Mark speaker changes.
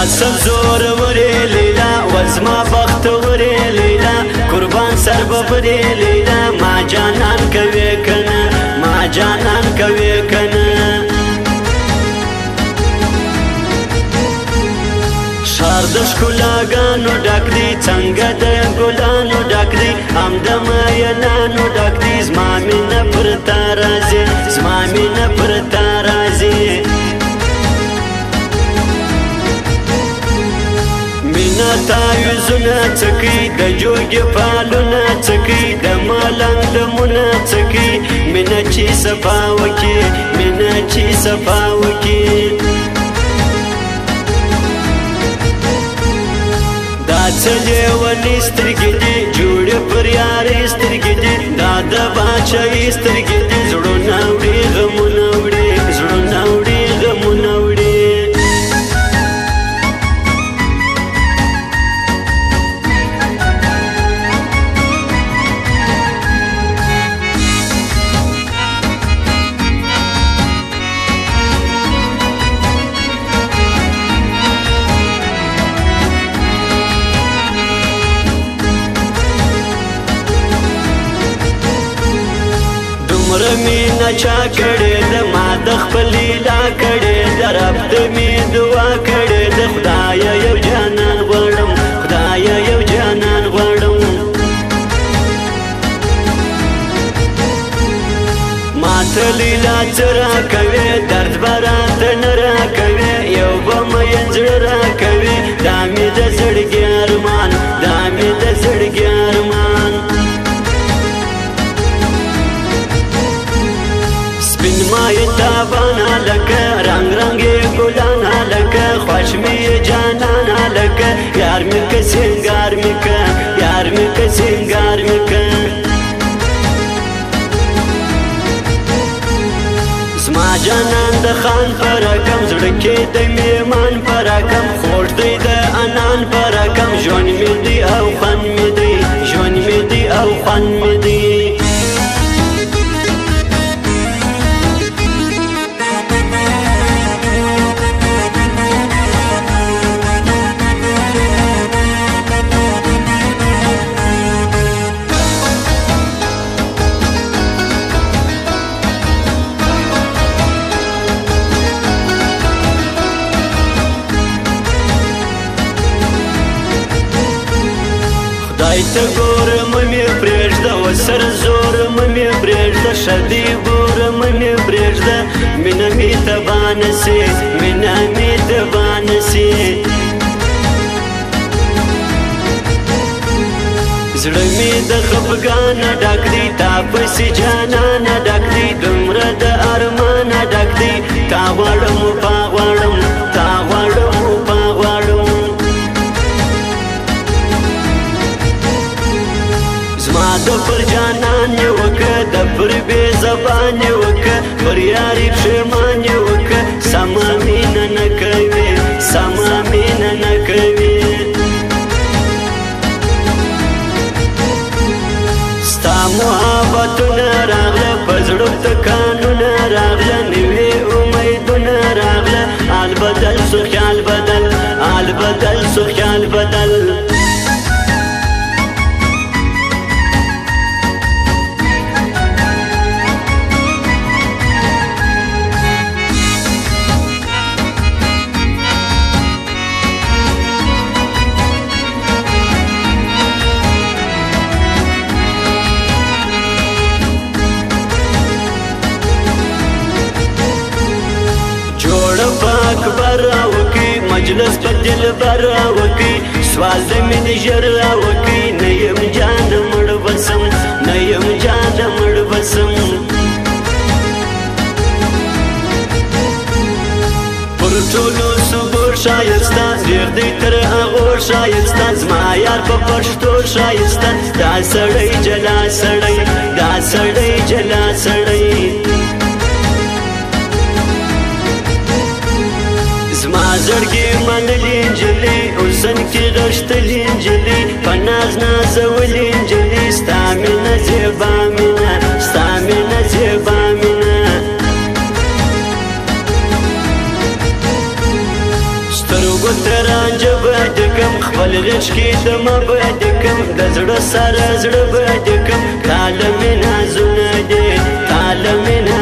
Speaker 1: سبزور ورې لیلا وزما بخت ورې لیلا قربان سر ببرې لیلا ما جانان کوي کنه ما جانان کوي کنه شار د ښکلاګانو ډک دی څنګه د ګلانو ډک دی هم د مینانو ډک دی زما مینه پر تا راځي زما مینه پر تا راځي مینه تاویزونه څکي د جوګې پالونه څکي د ملنګ دمونه څکي مینه چې صفا وکي مینه چې صفا وکي دا څه لیونې سترګې دي جوړې پر یارې سترګې دي دا د باچایي سترګې دي زړونه وړي غمونه وړي زړونه وړي غمونه وړي دومره مینه چا کړې ده ما د خپل لیلا کړې ده رب ته مې دعا کړې ده خدایه یو جانان غواړم خدایه یو جانان غواړم ما ته لیلا څه راکوې درد به راته نه راکوې یو به مین زړه راکوې دا مې د زړګي ارمان دا مې د زړګي ارمان سپین مای تابانا لکه رنگ رنگ گلانا لکه خوش می جانانا لکه یار می که سنگار می که یار می که سنگار می که زما جانان د خان پرکم زړه کې د میمان پرکم خوږ دی د انان پرکم ژوند می دی او خوند می دی ژوند می دی او خوند می دی خدای ته ګورم مې پرېږده وسر زورم مې پرېږده شدی ګورم مې پرېږده مینه مې تبانه سي مینه مې تبانه سي زړه مې د خفګانه ډک دی تا پسې جانانه ډک دی دومره د ارمانه ډک دی تا غواړم پا غواړم تا غواړم پا غواړم زما د پر جانان یې وکه د پر بې زبان یې وکه پر یاري پښېمان یې وکه سمه مینه نه کوي سمه مینه نه کوي ستا محبتونه راغله په زړه تکانونه راغله نوي امیدونه راغله حال بدل سو خیال بدل حال بدل سو خیال بدل اکبر راوکی مجلس په دل بر راوکی سوال د مینې ژر راوکی نه یم جان مړ بسم نه یم جان مړ بسم پر ټولو صبح شایسته ډېر دی تر هغو شایسته زما یار په پښتو شایسته دا سړی جلا سړی دا سړی جلا سړی زما زړګي منلې نجلۍ حسن کې غښتلې نجلۍ په ناز نازولې نجلۍ ستا مینه زیبا مینه ستا مینه زیبا مینه سترګو ترانج بدکم خپل غش کې دم بدکم د زړه سره زړه بدکم تعالی مینا زونه دې تعالی مینا